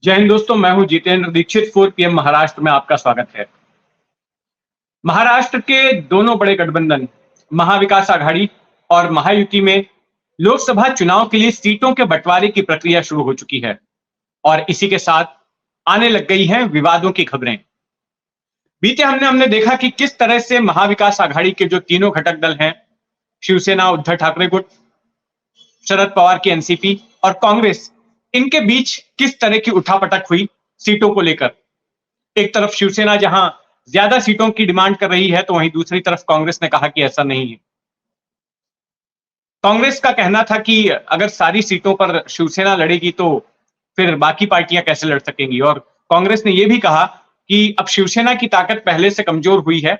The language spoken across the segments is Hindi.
जय हिंद दोस्तों, मैं हूं जितेंद्र दीक्षित। 4 पीएम महाराष्ट्र में आपका स्वागत है। महाराष्ट्र के दोनों बड़े गठबंधन महाविकास आघाड़ी और महायुति में लोकसभा चुनाव के लिए सीटों के बंटवारे की प्रक्रिया शुरू हो चुकी है और इसी के साथ आने लग गई हैं विवादों की खबरें। बीते हमने देखा कि किस तरह से महाविकास आघाड़ी के जो तीनों घटक दल हैं, शिवसेना, उद्धव ठाकरे गुट, शरद पवार की एनसीपी और कांग्रेस, इनके बीच किस तरह की उठापटक हुई सीटों को लेकर। एक तरफ शिवसेना जहां ज्यादा सीटों की डिमांड कर रही है, तो वहीं दूसरी तरफ कांग्रेस ने कहा कि ऐसा नहीं है। कांग्रेस का कहना था कि अगर सारी सीटों पर शिवसेना लड़ेगी तो फिर बाकी पार्टियां कैसे लड़ सकेंगी, और कांग्रेस ने यह भी कहा कि अब शिवसेना की ताकत पहले से कमजोर हुई है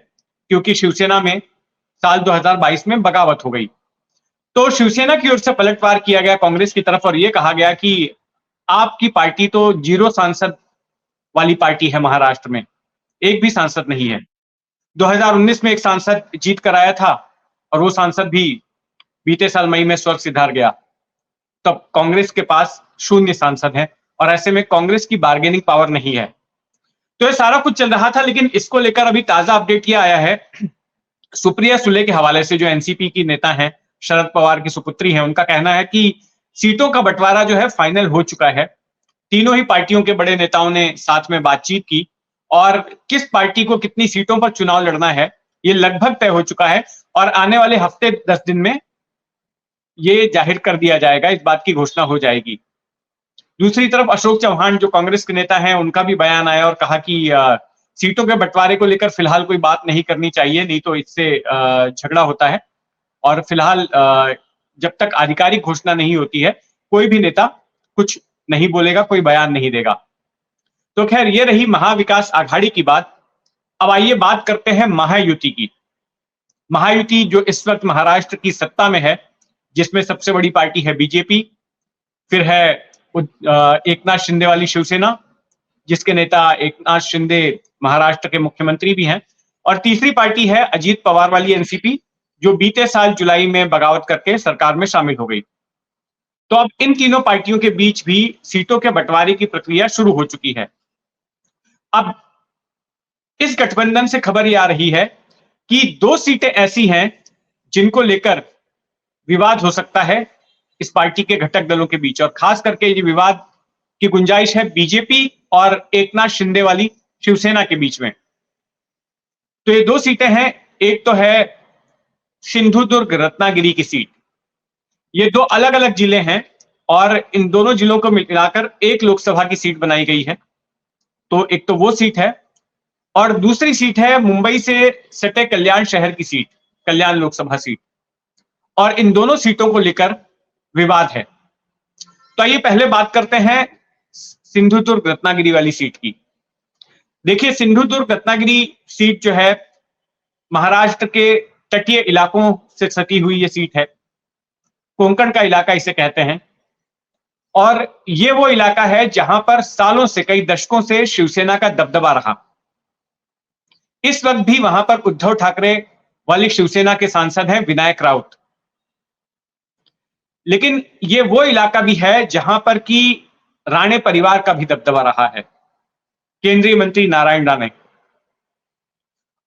क्योंकि शिवसेना में साल 2022 में बगावत हो गई। तो शिवसेना की ओर से पलटवार किया गया कांग्रेस की तरफ और यह कहा गया कि आपकी पार्टी तो जीरो सांसद वाली पार्टी है, महाराष्ट्र में एक भी सांसद नहीं है। 2019 में एक सांसद जीत कर आया था और वो सांसद भी बीते साल मई में स्वर्ग सिधार गया। तब कांग्रेस के पास शून्य सांसद हैं और ऐसे में कांग्रेस की बार्गेनिंग पावर नहीं है। तो ये सारा कुछ चल रहा था, लेकिन इसको लेकर अभी ताजा अपडेट ये आया है सुप्रिया सुले के हवाले से, जो एनसीपी की नेता हैं, शरद पवार की सुपुत्री हैं। उनका कहना है कि सीटों का बंटवारा जो है फाइनल हो चुका है। तीनों ही पार्टियों के बड़े नेताओं ने साथ में बातचीत की और किस पार्टी को कितनी सीटों पर चुनाव लड़ना है ये लगभग तय हो चुका है और आने वाले हफ्ते 10 दिन में ये जाहिर कर दिया जाएगा, इस बात की घोषणा हो जाएगी। दूसरी तरफ अशोक चौहान जो कांग्रेस के नेता हैं, उनका भी बयान आया और कहा कि सीटों के बंटवारे को लेकर फिलहाल कोई बात नहीं करनी चाहिए, नहीं तो इससे झगड़ा होता है और फिलहाल जब तक आधिकारिक घोषणा नहीं होती है कोई भी नेता कुछ नहीं बोलेगा, कोई बयान नहीं देगा। तो खैर ये रही महाविकास आघाड़ी की बात। अब आइए बात करते हैं महायुति की। महायुति जो इस वक्त महाराष्ट्र की सत्ता में है, जिसमें सबसे बड़ी पार्टी है बीजेपी, फिर है एकनाथ शिंदे वाली शिवसेना, जिसके नेता एकनाथ शिंदे महाराष्ट्र के मुख्यमंत्री भी हैं, और तीसरी पार्टी है अजीत पवार वाली एनसीपी, जो बीते साल जुलाई में बगावत करके सरकार में शामिल हो गई। तो अब इन तीनों पार्टियों के बीच भी सीटों के बंटवारे की प्रक्रिया शुरू हो चुकी है। अब इस गठबंधन से खबर यह आ रही है कि 2 सीटें ऐसी हैं जिनको लेकर विवाद हो सकता है इस पार्टी के घटक दलों के बीच, और खास करके ये विवाद की गुंजाइश है बीजेपी और एकनाथ शिंदे वाली शिवसेना के बीच में। तो ये 2 सीटें हैं, एक तो है सिंधुदुर्ग रत्नागिरी की सीट। ये 2 अलग अलग जिले हैं और इन दोनों जिलों को मिलाकर एक लोकसभा की सीट बनाई गई है। तो एक तो वो सीट है और दूसरी सीट है मुंबई से सटे कल्याण शहर की सीट, कल्याण लोकसभा सीट, और इन दोनों सीटों को लेकर विवाद है। तो आइए पहले बात करते हैं सिंधुदुर्ग रत्नागिरी वाली सीट की। देखिए, सिंधुदुर्ग रत्नागिरी सीट जो है महाराष्ट्र के तटीय इलाकों से सटी हुई ये सीट है। कोंकण का इलाका इसे कहते हैं और ये वो इलाका है जहां पर सालों से, कई दशकों से शिवसेना का दबदबा रहा। इस वक्त भी वहां पर उद्धव ठाकरे वाली शिवसेना के सांसद हैं विनायक राउत। लेकिन ये वो इलाका भी है जहां पर कि राणे परिवार का भी दबदबा रहा है, केंद्रीय मंत्री नारायण राणे।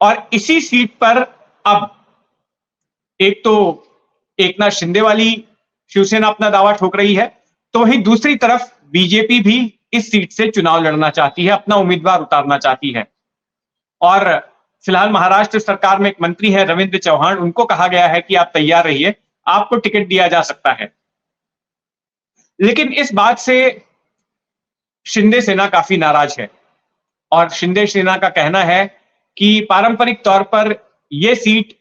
और इसी सीट पर अब एक तो एकनाथ शिंदे वाली शिवसेना अपना दावा ठोक रही है, तो वहीं दूसरी तरफ बीजेपी भी इस सीट से चुनाव लड़ना चाहती है, अपना उम्मीदवार उतारना चाहती है। और फिलहाल महाराष्ट्र सरकार में एक मंत्री है रविंद्र चौहान, उनको कहा गया है कि आप तैयार रहिए, आपको टिकट दिया जा सकता है। लेकिन इस बात से शिंदे सेना काफी नाराज है और शिंदे सेना का कहना है कि पारंपरिक तौर पर यह सीट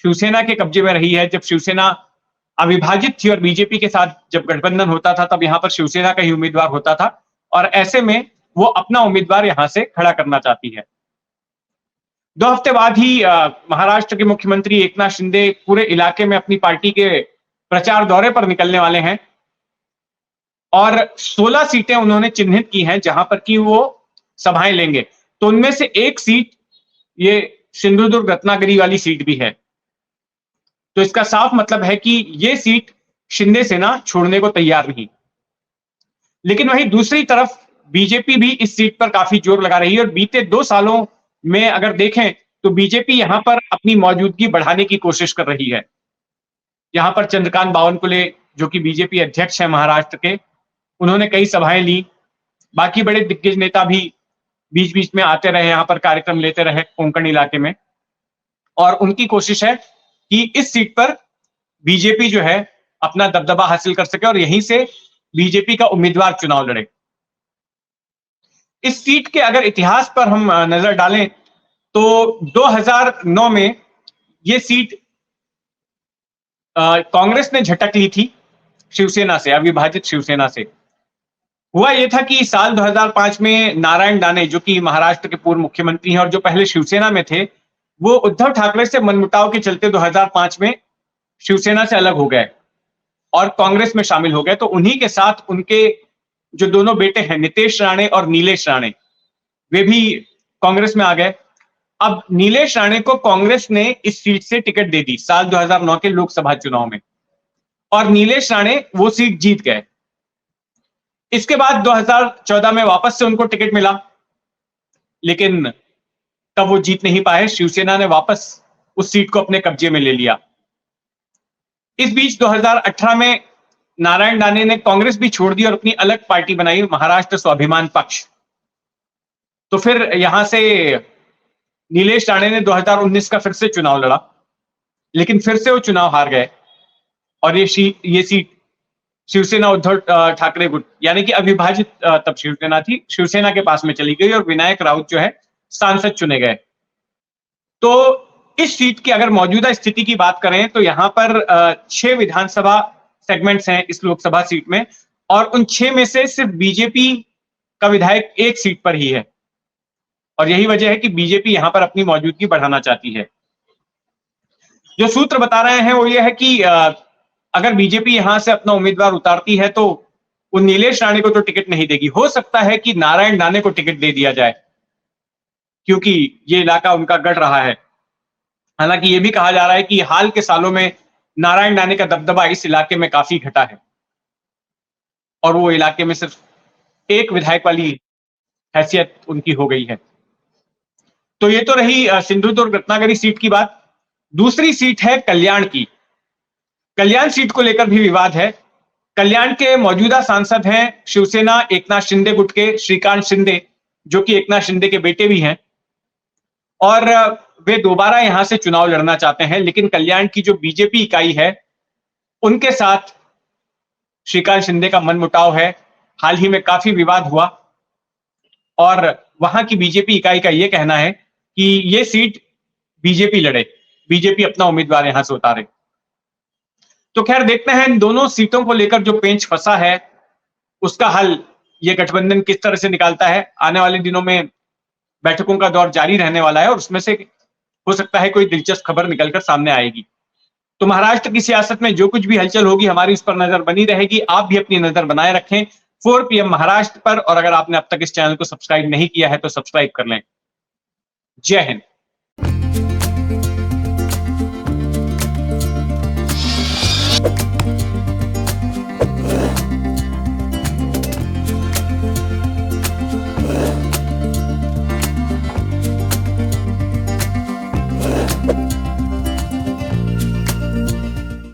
शिवसेना के कब्जे में रही है। जब शिवसेना अविभाजित थी और बीजेपी के साथ जब गठबंधन होता था, तब यहां पर शिवसेना का ही उम्मीदवार होता था और ऐसे में वो अपना उम्मीदवार यहां से खड़ा करना चाहती है। 2 हफ्ते बाद ही महाराष्ट्र के मुख्यमंत्री एकनाथ शिंदे पूरे इलाके में अपनी पार्टी के प्रचार दौरे पर निकलने वाले हैं और 16 सीटें उन्होंने चिन्हित की हैं जहां पर कि वो सभाएं लेंगे। तो उनमें से एक सीट ये सिंधुदुर्ग रत्नागिरी वाली सीट भी है। तो इसका साफ मतलब है कि ये सीट शिंदे सेना छोड़ने को तैयार नहीं। लेकिन वहीं दूसरी तरफ बीजेपी भी इस सीट पर काफी जोर लगा रही है और बीते 2 सालों में अगर देखें तो बीजेपी यहां पर अपनी मौजूदगी बढ़ाने की कोशिश कर रही है। यहां पर चंद्रकांत बावनकुले जो कि बीजेपी अध्यक्ष है महाराष्ट्र के, उन्होंने कई सभाएं ली। बाकी बड़े दिग्गज नेता भी बीच बीच में आते रहे, यहां पर कार्यक्रम लेते रहे कोंकण इलाके में, और उनकी कोशिश है कि इस सीट पर बीजेपी जो है अपना दबदबा हासिल कर सके और यहीं से बीजेपी का उम्मीदवार चुनाव लड़े। इस सीट के अगर इतिहास पर हम नजर डालें तो 2009 में यह सीट कांग्रेस ने झटक ली थी शिवसेना से, अविभाजित शिवसेना से। हुआ यह था कि साल 2005 में नारायण दाने, जो कि महाराष्ट्र के पूर्व मुख्यमंत्री हैं और जो पहले शिवसेना में थे, वो उद्धव ठाकरे से मनमुटाव के चलते 2005 में शिवसेना से अलग हो गए और कांग्रेस में शामिल हो गए। तो उन्हीं के साथ उनके जो दोनों बेटे हैं, नितेश राणे और नीलेश राणे, वे भी कांग्रेस में आ गए। अब नीलेश राणे को कांग्रेस ने इस सीट से टिकट दे दी साल 2009 के लोकसभा चुनाव में और नीलेश राणे वो सीट जीत गए। इसके बाद 2014 में वापस से उनको टिकट मिला, लेकिन तब वो जीत नहीं पाए। शिवसेना ने वापस उस सीट को अपने कब्जे में ले लिया। इस बीच 2018 में नारायण दाने ने कांग्रेस भी छोड़ दी और अपनी अलग पार्टी बनाई, महाराष्ट्र स्वाभिमान पक्ष। तो फिर यहां से नीलेश राणे ने 2019 का फिर से चुनाव लड़ा, लेकिन फिर से वो चुनाव हार गए और ये सीट शिवसेना उद्धव ठाकरे गुट, यानी कि अविभाजित तब शिवसेना थी, शिवसेना के पास में चली गई और विनायक राउत जो है सांसद चुने गए। तो इस सीट की अगर मौजूदा स्थिति की बात करें तो यहां पर 6 विधानसभा सेगमेंट्स हैं इस लोकसभा सीट में और उन 6 में से सिर्फ बीजेपी का विधायक एक सीट पर ही है और यही वजह है कि बीजेपी यहां पर अपनी मौजूदगी बढ़ाना चाहती है। जो सूत्र बता रहे हैं वो ये है कि अगर बीजेपी यहां से अपना उम्मीदवार उतारती है तो वो नीलेश राणे को तो टिकट नहीं देगी। हो सकता है कि नारायण दाने को टिकट दे दिया जाए क्योंकि ये इलाका उनका गढ़ रहा है। हालांकि ये भी कहा जा रहा है कि हाल के सालों में नारायण दाने का दबदबा इस इलाके में काफी घटा है और वो इलाके में सिर्फ एक विधायक वाली हैसियत उनकी हो गई है। तो ये तो रही सिंधुदुर्ग रत्नागिरी सीट की बात। दूसरी सीट है कल्याण की। कल्याण सीट को लेकर भी विवाद है। कल्याण के मौजूदा सांसद हैं शिवसेना एकनाथ शिंदे गुट के श्रीकांत शिंदे, जो कि एकनाथ शिंदे के बेटे भी हैं, और वे दोबारा यहां से चुनाव लड़ना चाहते हैं। लेकिन कल्याण की जो बीजेपी इकाई है उनके साथ श्रीकांत शिंदे का मनमुटाव है। हाल ही में काफी विवाद हुआ और वहां की बीजेपी इकाई का यह कहना है कि यह सीट बीजेपी लड़े, बीजेपी अपना उम्मीदवार यहां से उतारे। तो खैर देखते हैं इन दोनों सीटों को लेकर जो पेंच फंसा है उसका हल ये गठबंधन किस तरह से निकालता है। आने वाले दिनों में बैठकों का दौर जारी रहने वाला है और उसमें से हो सकता है कोई दिलचस्प खबर निकलकर सामने आएगी। तो महाराष्ट्र की सियासत में जो कुछ भी हलचल होगी हमारी उस पर नजर बनी रहेगी। आप भी अपनी नजर बनाए रखें 4 PM महाराष्ट्र पर, और अगर आपने अब तक इस चैनल को सब्सक्राइब नहीं किया है तो सब्सक्राइब कर लें। जय हिंद।